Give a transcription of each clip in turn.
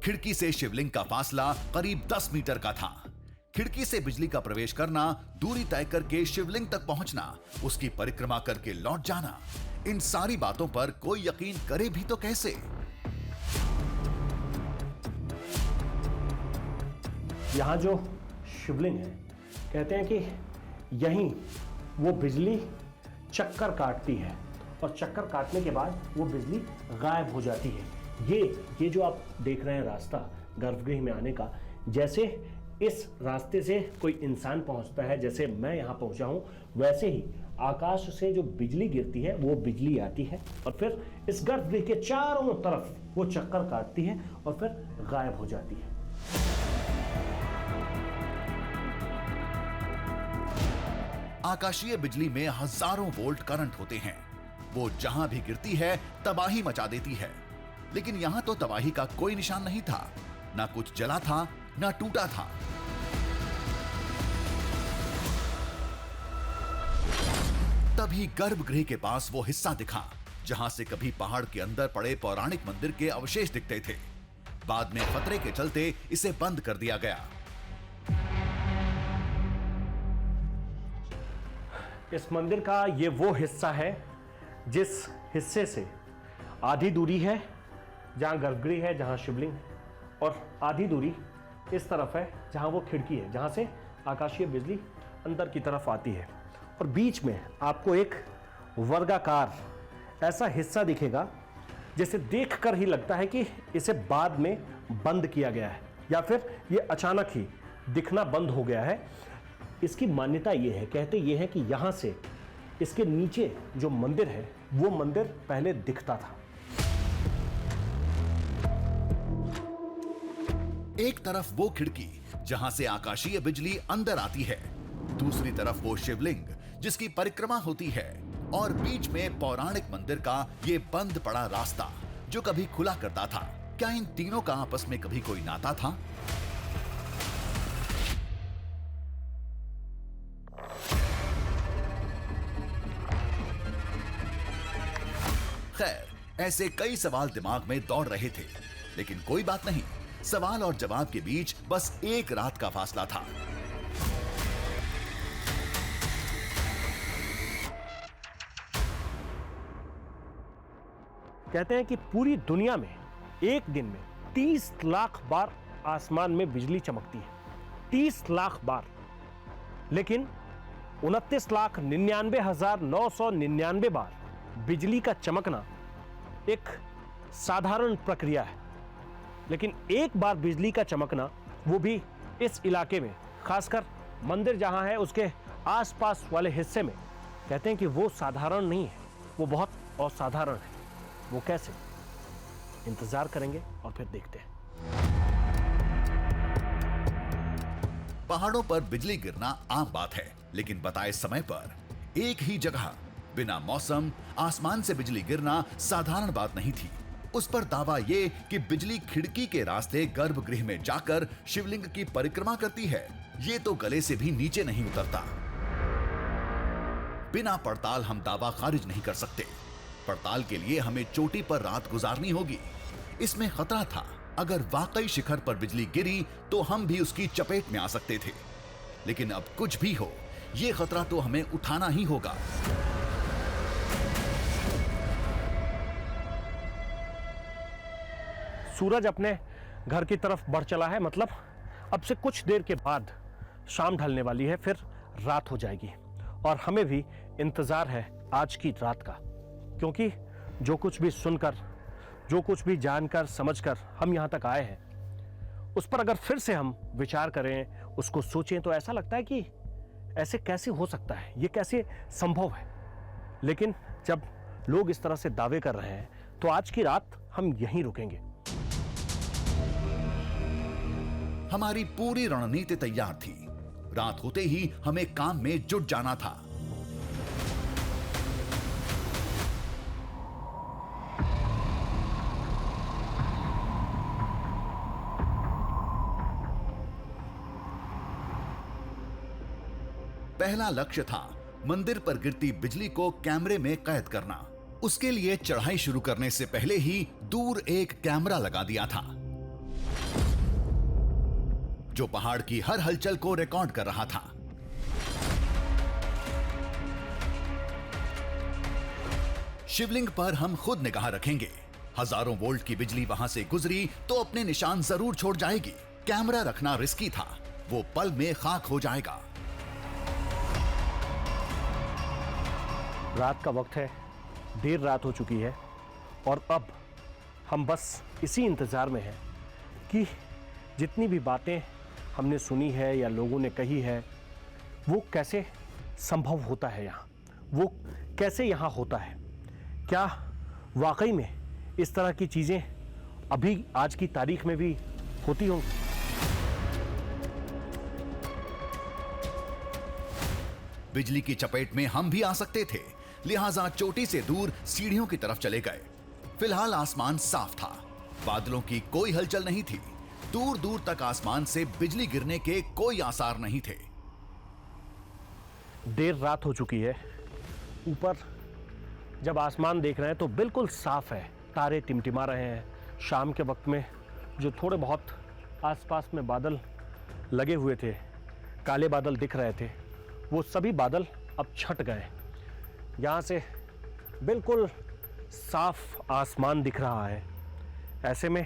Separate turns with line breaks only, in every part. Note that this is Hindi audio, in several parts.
खिड़की से शिवलिंग का फासला करीब 10 मीटर का था। खिड़की से बिजली का प्रवेश करना, दूरी तय करके शिवलिंग तक पहुंचना, उसकी परिक्रमा करके लौट जाना, इन सारी बातों पर कोई यकीन करे भी तो कैसे।
यहाँ जो शिवलिंग है, कहते हैं कि यहीं वो बिजली चक्कर काटती है और चक्कर काटने के बाद वो बिजली गायब हो जाती है। ये जो आप देख रहे हैं रास्ता गर्भगृह में आने का, जैसे इस रास्ते से कोई इंसान पहुंचता है, जैसे मैं यहाँ पहुंचा हूँ, वैसे ही आकाश से जो बिजली गिरती है वो बिजली आती है और फिर इस गर्भगृह के चारों तरफ वो चक्कर काटती है और फिर गायब हो जाती है।
आकाशीय बिजली में हजारों वोल्ट करंट होते हैं। वो जहां भी गिरती है तबाही मचा देती है, लेकिन यहां तो तबाही का कोई निशान नहीं था। ना कुछ जला था, ना टूटा था। तभी गर्भगृह के पास वो हिस्सा दिखा जहां से कभी पहाड़ के अंदर पड़े पौराणिक मंदिर के अवशेष दिखते थे। बाद में खतरे के चलते इसे बंद कर दिया गया।
इस मंदिर का ये वो हिस्सा है जिस हिस्से से आधी दूरी है जहां गर्भगृह है, जहां शिवलिंग है, और आधी दूरी इस तरफ है जहां वो खिड़की है, जहां से आकाशीय बिजली अंदर की तरफ आती है। और बीच में आपको एक वर्गाकार ऐसा हिस्सा दिखेगा जैसे देखकर ही लगता है कि इसे बाद में बंद किया गया है या फिर ये अचानक ही दिखना बंद हो गया है। इसकी मान्यता ये है, कहते ये है कि यहां से इसके नीचे जो मंदिर है वो मंदिर पहले दिखता था।
एक तरफ वो खिड़की जहां से आकाशीय बिजली अंदर आती है, दूसरी तरफ वो शिवलिंग जिसकी परिक्रमा होती है, और बीच में पौराणिक मंदिर का ये बंद पड़ा रास्ता जो कभी खुला करता था। क्या इन तीनों का आपस में कभी कोई नाता था? खैर, ऐसे कई सवाल दिमाग में दौड़ रहे थे, लेकिन कोई बात नहीं। सवाल और जवाब के बीच बस एक रात का फासला था।
कहते हैं कि पूरी दुनिया में एक दिन में 30 लाख बार आसमान में बिजली चमकती है, 30 लाख बार। लेकिन 29,99,999 बार बिजली का चमकना एक साधारण प्रक्रिया है, लेकिन एक बार बिजली का चमकना, वो भी इस इलाके में, खासकर मंदिर जहां है उसके आसपास वाले हिस्से में, कहते हैं कि वो साधारण नहीं है, वो बहुत असाधारण है। वो कैसे? इंतजार करेंगे और फिर देखते हैं।
पहाड़ों पर बिजली गिरना आम बात है, लेकिन बताए समय पर एक ही जगह बिना मौसम आसमान से बिजली गिरना साधारण बात नहीं थी। उस पर दावा ये कि बिजली खिड़की के रास्ते गर्भगृह में जाकर शिवलिंग की परिक्रमा करती है, ये तो गले से भी नीचे नहीं उतरता। बिना पड़ताल हम दावा खारिज नहीं कर सकते। पड़ताल के लिए हमें चोटी पर रात गुजारनी होगी। इसमें खतरा था, अगर वाकई शिखर पर बिजली गिरी तो हम भी उसकी चपेट में आ सकते थे। लेकिन अब कुछ भी हो, यह खतरा तो हमें उठाना ही होगा।
सूरज अपने घर की तरफ बढ़ चला है, मतलब अब से कुछ देर के बाद शाम ढलने वाली है, फिर रात हो जाएगी। और हमें भी इंतजार है आज की रात का, क्योंकि जो कुछ भी सुनकर, जो कुछ भी जानकर समझकर हम यहां तक आए हैं, उस पर अगर फिर से हम विचार करें, उसको सोचें, तो ऐसा लगता है कि ऐसे कैसे हो सकता है, ये कैसे संभव है। लेकिन जब लोग इस तरह से दावे कर रहे हैं, तो आज की रात हम यहीं रुकेंगे।
हमारी पूरी रणनीति तैयार थी। रात होते ही हमें काम में जुट जाना था। पहला लक्ष्य था मंदिर पर गिरती बिजली को कैमरे में कैद करना। उसके लिए चढ़ाई शुरू करने से पहले ही दूर एक कैमरा लगा दिया था। जो पहाड़ की हर हलचल को रिकॉर्ड कर रहा था। शिवलिंग पर हम खुद निगाह रखेंगे। हजारों वोल्ट की बिजली वहां से गुजरी तो अपने निशान जरूर छोड़ जाएगी। कैमरा रखना रिस्की था, वो पल में खाक हो जाएगा।
रात का वक्त है, देर रात हो चुकी है और अब हम बस इसी इंतजार में हैं कि जितनी भी बातें हमने सुनी है या लोगों ने कही है वो कैसे संभव होता है, यहाँ वो कैसे यहाँ होता है। क्या वाकई में इस तरह की चीजें अभी आज की तारीख में भी होती होंगी?
बिजली की चपेट में हम भी आ सकते थे, लिहाजा चोटी से दूर सीढ़ियों की तरफ चले गए। फिलहाल आसमान साफ था, बादलों की कोई हलचल नहीं थी। दूर दूर तक आसमान से बिजली गिरने के कोई आसार नहीं थे।
देर रात हो चुकी है। ऊपर जब आसमान देख रहे हैं तो बिल्कुल साफ है, तारे टिमटिमा रहे हैं। शाम के वक्त में जो थोड़े बहुत आसपास में बादल लगे हुए थे, काले बादल दिख रहे थे, वो सभी बादल अब छट गए। यहाँ से बिल्कुल साफ आसमान दिख रहा है। ऐसे में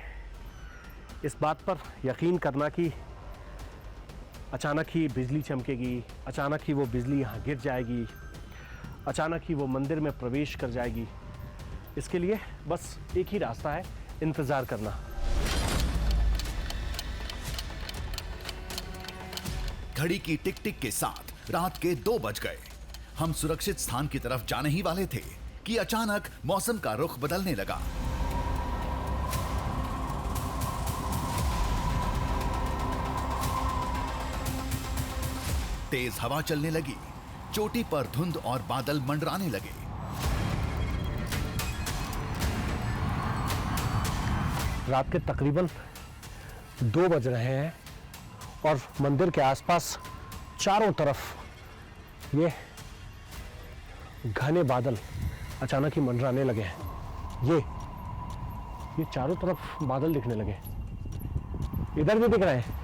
इस बात पर यकीन करना कि अचानक ही बिजली चमकेगी, अचानक ही वो बिजली यहाँ गिर जाएगी, अचानक ही वो मंदिर में प्रवेश कर जाएगी, इसके लिए बस एक ही रास्ता है, इंतजार करना।
घड़ी की टिक टिक के साथ रात के 2 बज गए। हम सुरक्षित स्थान की तरफ जाने ही वाले थे कि अचानक मौसम का रुख बदलने लगा। तेज हवा चलने लगी, चोटी पर धुंध और बादल मंडराने लगे।
रात के तकरीबन 2 बज रहे हैं और मंदिर के आसपास चारों तरफ ये घने बादल अचानक ही मंडराने लगे हैं। ये चारों तरफ बादल दिखने लगे, इधर भी दिख रहे हैं।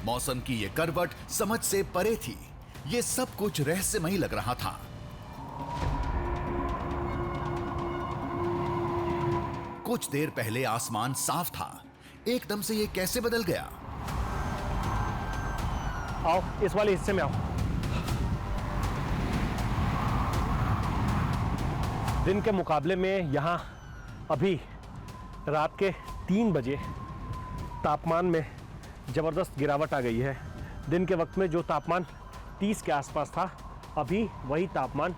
मौसम की ये करवट समझ से परे थी। ये सब कुछ रहस्यमयी लग रहा था। कुछ देर पहले आसमान साफ था, एकदम से ये कैसे बदल गया?
आओ इस वाले हिस्से में आओ। दिन के मुकाबले में यहाँ अभी रात के 3 बजे तापमान में जबरदस्त गिरावट आ गई है। दिन के वक्त में जो तापमान 30 के आसपास था, अभी वही तापमान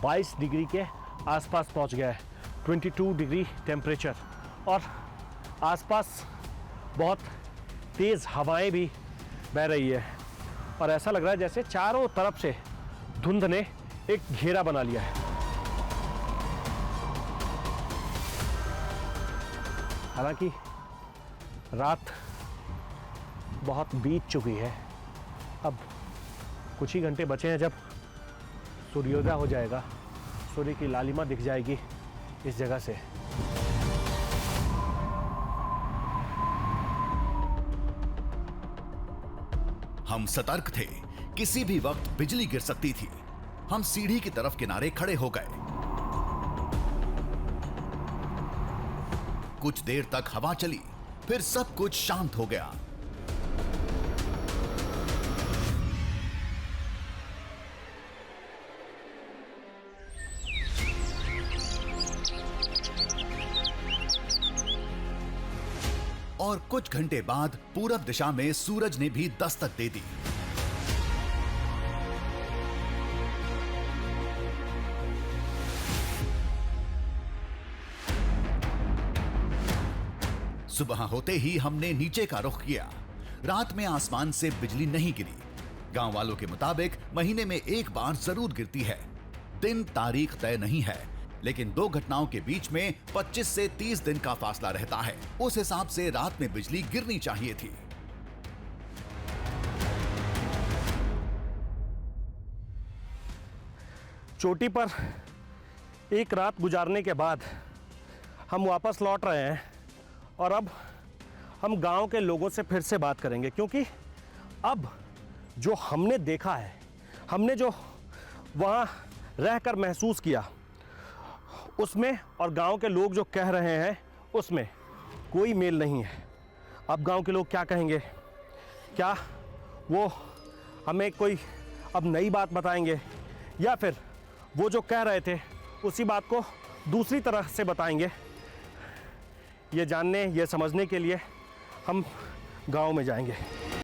22 डिग्री के आसपास पहुंच गया है। 22 डिग्री टेम्परेचर और आसपास बहुत तेज़ हवाएं भी बह रही है और ऐसा लग रहा है जैसे चारों तरफ से धुंध ने एक घेरा बना लिया है। हालांकि रात बहुत बीत चुकी है, अब कुछ ही घंटे बचे हैं जब सूर्योदय हो जाएगा, सूर्य की लालिमा दिख जाएगी इस जगह से।
हम सतर्क थे, किसी भी वक्त बिजली गिर सकती थी। हम सीढ़ी की तरफ किनारे खड़े हो गए। कुछ देर तक हवा चली, फिर सब कुछ शांत हो गया। और कुछ घंटे बाद पूरब दिशा में सूरज ने भी दस्तक दे दी। सुबह होते ही हमने नीचे का रुख किया। रात में आसमान से बिजली नहीं गिरी। गांव वालों के मुताबिक महीने में एक बार जरूर गिरती है। दिन तारीख तय नहीं है, लेकिन 2 घटनाओं के बीच में 25 से 30 दिन का फासला रहता है। उस हिसाब से रात में बिजली गिरनी चाहिए थी।
चोटी पर एक रात गुजारने के बाद हम वापस लौट रहे हैं और अब हम गांव के लोगों से फिर से बात करेंगे, क्योंकि अब जो हमने देखा है, हमने जो वहाँ रहकर महसूस किया, उसमें और गांव के लोग जो कह रहे हैं उसमें कोई मेल नहीं है। अब गांव के लोग क्या कहेंगे? क्या वो हमें कोई अब नई बात बताएंगे, या फिर वो जो कह रहे थे उसी बात को दूसरी तरह से बताएंगे? ये जानने, ये समझने के लिए हम गांव में जाएंगे।